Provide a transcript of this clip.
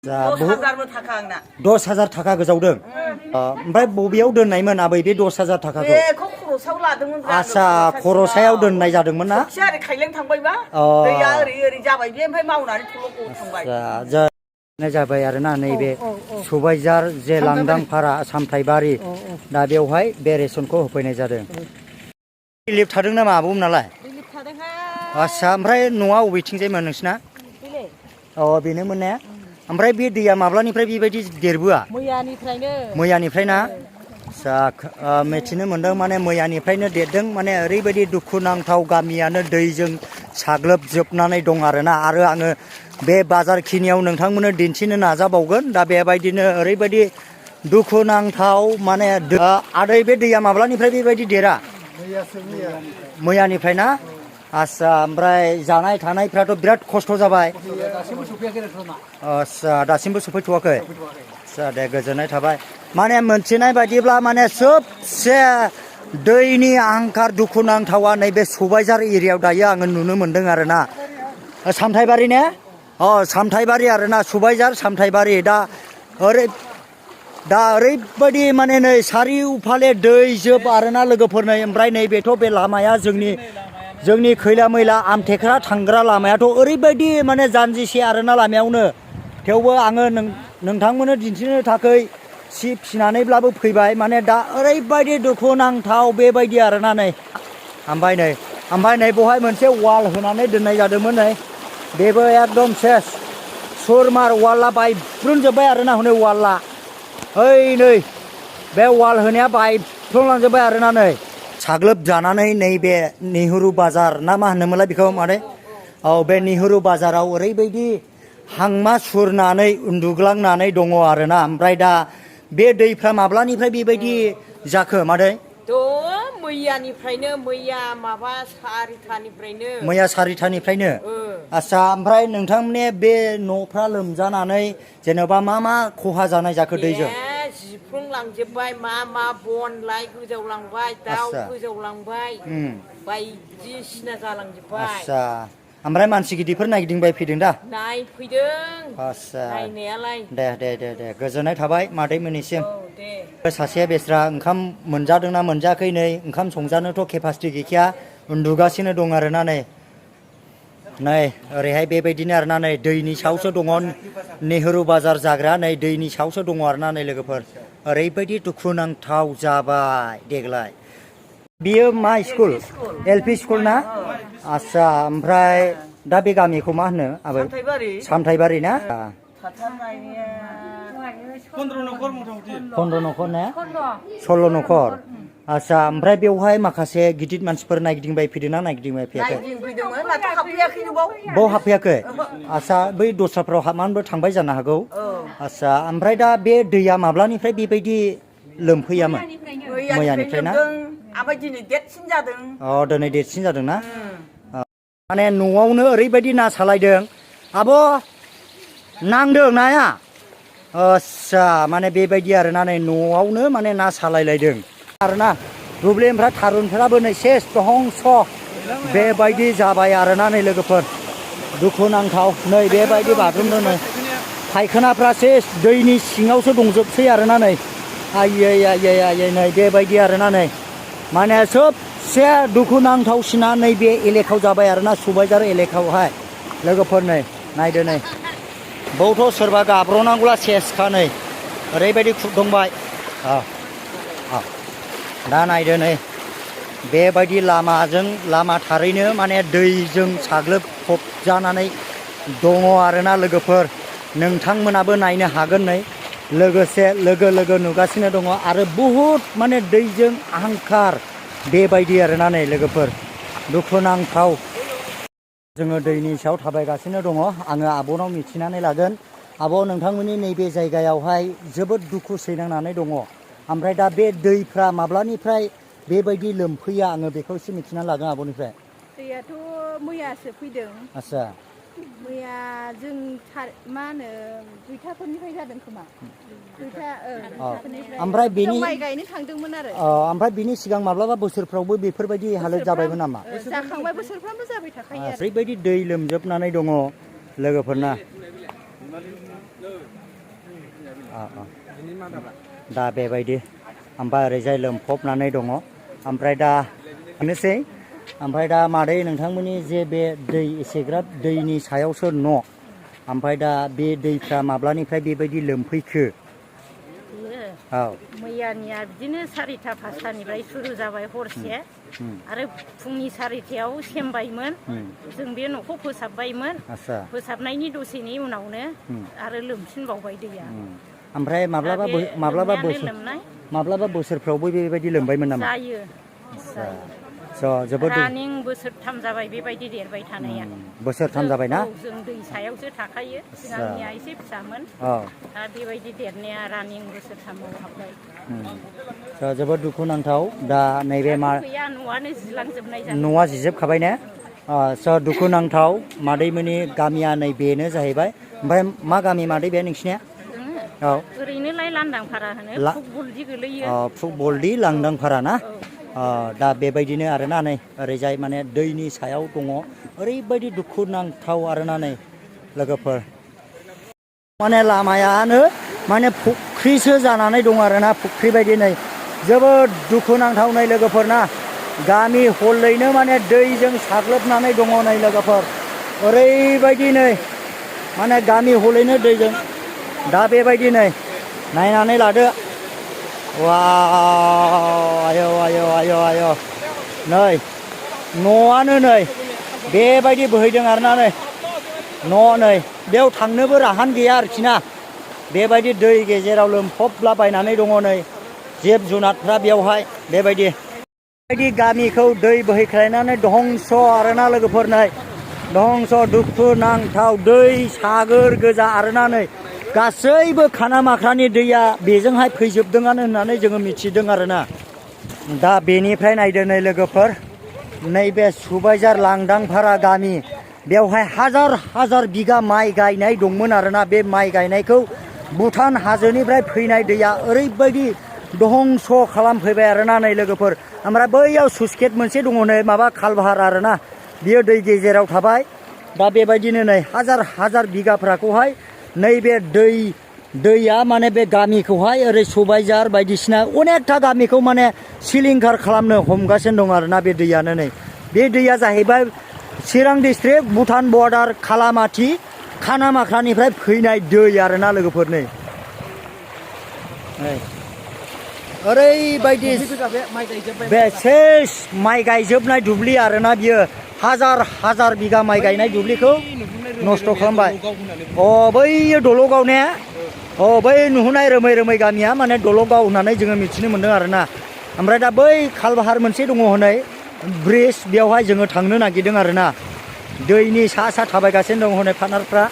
10,000 थाखा गोजावदों ओमफ्राय बबेयाव दोननायमोन आबै बे 10,000 थाखाखौ बेखौ खरसाव लादोंमोन आच्छा खरसायाव दोननाय जादोंमोन ना सबसे आरो खाइलें थांबायबा दैया ओरै जाबाय बे ओमफ्राय मावनानै थल' थांबाय जाबाय आरोना नैबे सबायझार जे लांदां फारा सामथाइबारि दा बेवहाय बे रेसनखौ होफैनाय जादों रिलिफ थादों नामा आब'म नालाय रिलिफ थादोंहाय आच्छा ओमफ्राय न'आ अबेथिंजायमोन नोंसिना अ बेनोमोन ने ओमफ्राय बे दैया माब्लानिफ्राय बेबायदि देरबोआ मैयानिफ्राय ना मिथिनो मोनदों माने मैयानिफ्रायनो देरदों माने ओरैबायदि दुखुनांथाव गामियानो दैजों साग्लोबजोबनानै दं आरोना आरो आङो बे बाजारखिनियाव नोंथांमोननो दिन्थिनो नाजाबावगोन दा बेबायदिनो ओरैबायदि दुखुनांथाव माने आदै बे दैया माब्लानिफ्राय बेबायदि देरा मैयानिफ्राय ना आच्छा ओमफ्राय जानाय थानायफ्राथ' बिराद खस्थ' जाबाय आच्छा दासिमबो सफैथ'वाखै आच्छा दे गोजोननाय थाबाय माने मोनथिनाय बायदिब्ला माने सबसे दैनि आंखाल दुखुनांथावा नैबे सबायझार एरियायाव दायो आङो नुनो मोनदों आरोना सामथाइबारि ने सामथाइबारि आरोना सबायझार सामथाइबारि दा ओरैबायदि माने नै सारिउफाले दै जोब आरोना लोगोफोर नै ओमफ्राय नैबेथ' बे लामाया जोंनि खैला मैला आमथेखा थांग्रा लामायाथ' ओरैबायदि माने जानजिसे आरोना लामायावनो थेवबो आङो नोंथांमोननो दिन्थिनो थाखाय सि फिनानैब्लाबो फैबाय माने दा ओरैबायदि दुखुनांथाव बेबायदि आरोना नै ओमफ्राय नै बेवहाय मोनसे वाल होनानै दोननाय जादोंमोन नै बेबो एकदम सेस सुरमार वालआ बायफ्रुनजोब्बाय आरोना हनै वालआ ओइ नै बे वाल होनाया बायफ्रुलांजोब्बाय आरोना नै साग्लोबजानानै नैबे नेहुरु बाजार ना मा होनोमोनलाय बेखौ मादै बे नेहुरु बाजाराव ओरैबायदि हांमा सुरनानै उन्दुग्लांनानै दङ आरोना ओमफ्राय दा बे दैफ्रा माब्लानिफ्राय बेबायदि जाखो मादै मैयानिफ्रायनो मैया माबा 4थानिफ्रायनो मैया 4थानिफ्रायनो आच्छा ओमफ्राय नोंथांमोननि बे न'फ्रा लोमजानानै जेनेबा मा खहा जानाय जाखो दैजों जिफ्लंलांजोब्बाय मा बन लाय गोजावलांबाय दाउ गोजावलांबाय बायदिसिना जालांजोब्बाय आच्छा ओमफ्राय मानसि गिदिरफोर नायगिदिंबाय फैदों दा नायफैदों आच्छा नायनायालाय दे गोजोननाय थाबाय मादैमोननिसिम सासेया बेस्रा ओंखाम मोनजादोंना मोनजायाखै नै ओंखाम संजानोथ' केपासिटि गैखाया उन्दुगासिनो दं आरोना नै ओरैहाय बेबायदिनो आरोना नै दैनि सायावसो दङ नेहुरु बाजार जाग्रा नै दैनि सायावसो दङ आरोना नै लोगोफोर ओरैबायदि दुखुनांथाव जाबाय देग्लाय बियो मा स्कुल एलपि स्कुल ना आच्छा ओमफ्राय दा बे गामिखौ मा होनो आबै सामथाइबारि ना 15 न'खर ने 16 न'खर आच्छा ओमफ्राय बेवहाय माखासे गिदिर मानसिफोर नायगिदिंबाय फैदोंना नायगिदिंबाय फैयाखै बाव हाबफैयाखै आच्छा बै दस्राफ्राव हाबनानैबो थांबाय जानो हागौ आच्छा ओमफ्राय दा बे दैया माब्लानिफ्राय बेबायदि लोमफैयामोन मैयानिफ्राय ना दिनै देरसिन जादों दिनै देरसिन जादों ना माने न'आवनो ओरैबायदि ना सालायदों आब' नांदों नाया आच्छा माने बेबायदि आरोना नै न'आवनो माने ना सालायलायदों आरोना दुब्लिनिफ्राय थारुनफोराबो नै सेस दहंस बेबायदि जाबाय आरोना नै लोगोफोर दुखुनांथाव नै बेबायदि बाज्रुमदों नै फायखानाफ्रा सेस दैनि सिङावसो दंजोबसै आरोना नै आयै नै बेबायदि आरोना नै माने सबसे दुखुनांथावसिना नैबे एलेकायाव जाबाय आरोना सबायझार एलेकायावहाय लोगोफोर नै नायदो नै बावथ' सोरबा गाब्र'नांगौला सेसखा नै ओरैबायदि खुरदंबाय दा नायदो नै बेबायदि लामा थारैनो माने दैजों साग्लोबफबजानानै दङ आरोना लोगोफोर नोंथांमोनाबो नायनो हागोन नै लोगोसे लोगो नुगासिनो दङ आरो बहुद माने दैजों आंखार बेबायदि आरोना नै लोगोफोर दुखुनांथाव जोङो दैनि सायाव थाबायगासिनो दङ आङो आब'नाव मिथिनानै लागोन आब' नोंथांमोननि नैबे जायगायावहाय जोबोद दुखु सैनांनानै दङ ओमफ्राय दा बे दैफ्रा माब्लानिफ्राय बेबायदि लोमफैया आङो बेखौ एसे मिथिनानै लागोन आब'निफ्राय दैयाथ' मैयासो फैदों आच्छा मैया जों मा होनो 2थाफोरनिफ्राय जादों खोमा ओमफ्राय बेनि माइ गायनो थांदोंमोन आरो ओमफ्राय बिनि सिगां माब्लाबा बोसोरफ्रावबो बेफोरबायदि हालोद जाबायमोन नामा जाखांबाय बोसोरफ्रामबो जाबाय थाखायो ओरैबायदि दै लोमजोबनानै दङ लोगोफोरना दा बेबायदि ओमफ्राय ओरैजाय लोमफबनानै दङ ओमफ्राय दा बेनोसै ओमफ्राय दा मादै नोंथांमोननि जे बे दै एसेग्राब दैनि सायावसो न' ओमफ्राय दा बे दैफ्रा माब्लानिफ्राय बेबायदि लोमफैखो? औ मैयानिया बिदिनो 4टा 5टानिफ्राय सुरु जाबाय हरसे आरो फुंनि 4टायाव सेमबायमोन जों बे न'खौ फोसाबबायमोन आच्छा फोसाबनायनि दसेनि उनावनो आरो लोमफिनबावबाय दैया ओमफ्राय माब्लाबा बोसोरफ्रावबो बेबायदि लोमबायमोन नामा? जायो जोबोद रानिं बोसोरथाम जाबाय बेबायदि देरबाय थानाया बोसोरथाम जाबाय ना? जों दै सायावसो थाखायो सिगांनिया एसे फिसामोन दा बेबायदि देरनाया रानिं बोसोरथामाव हाबबाय जोबोद दुखुनांथाव दा नैबे गैया न'आनो जिलांजोबनाय जाबाय न'आ जिजोबखाबाय ने दुखुनांथाव मादैमोननि गामिया नैबेनो जाहैबाय ओमफ्राय मा गामि मादै बे नोंसिनिया? औ ओरैनोलाय लांदांफारा होनो फुटबलदि गोलैयो फुटबलदि लांदांफारा ना? दा बेबायदिनो आरोना नै ओरैजाय माने दैनि सायाव दङ ओरैबायदि दुखुनांथाव आरोना नै लोगोफोर माने लामायानो माने फुख्रिसो जानानै दं आरोना फुख्रि बायदि नै जोबोद दुखुनांथाव नै लोगोफोर ना गामि हलैनो माने दैजों साग्लोबनानै दङ नै लोगोफोर ओरैबायदि नै माने गामि हलैनो दैजों दा बेबायदि नै नायनानै लादो आय' नै न'आनो नै बेबायदि बोहैदों आरोना नै नै बेयाव थांनोबो राहान गैया आरोखि ना बेबायदि दै गेजेराव लोमफबलाबायनानै दङ नै जिब जुनारफ्रा बेयावहाय बेबायदि गामिखौ दै बोहैख्लायनानै धंस' आरोना लोगोफोर नै धंस' दुखुनांथाव दै सागोर गोजा आरोना नै गासैबो खानामाख्रानि दैया बेजोंहाय फैजोबदोंआनो होननानै जोङो मिथिदों आरोना दा बेनिफ्राय नायदो नै लोगोफोर नैबे सुबाइजार लांदांफारा गामि बेवहाय हाजार बिगा माइ गायनाय दंमोन आरोना बे माइ गायनायखौ भुटान हाजोनिफ्राय फैनाय दैया ओरैबायदि धंस' खालामफैबाय आरोना नै लोगोफोर ओमफ्राय बैयाव सुसकेट मोनसे दङ नै माबा खालभार आरोना बियो दै गेजेराव थाबाय दा बेबायदिनो नै हाजार बिगाफ्राखौहाय नैबे दैया माने बे गामिखौहाय ओरै सुबाइजार बायदिसिना अनेकथा गामिखौ माने सिलिंखार खालामनो हमगासिनो दं आरोना बे दैयानो नै बे दैया जाहैबाय चिरां डिस्ट्रिक्ट भुटान बर्डार खालामाथि खानामाख्रानिफ्राय फैनाय दै आरोना लोगोफोर नै ओरैबायदि बे सेस माइ गायजोबनाय दुब्लि आरोना बियो हाजार बिगा माइ गायनाय दुब्लिखौ नस्थ' खालामबाय बै दलगाव ने बै नुहुरनाय रोमै गामिया माने दलगाव होननानै जोङो मिथिनो मोन्दों आरोना ओमफ्राय दा बै खालबाहार मोनसे दङ हनै ब्रिज बेयावहाय जोङो थांनो नागिरदों आरोना दैनि सा थाबायगासिनो दङ हनै पार्टनारफ्रा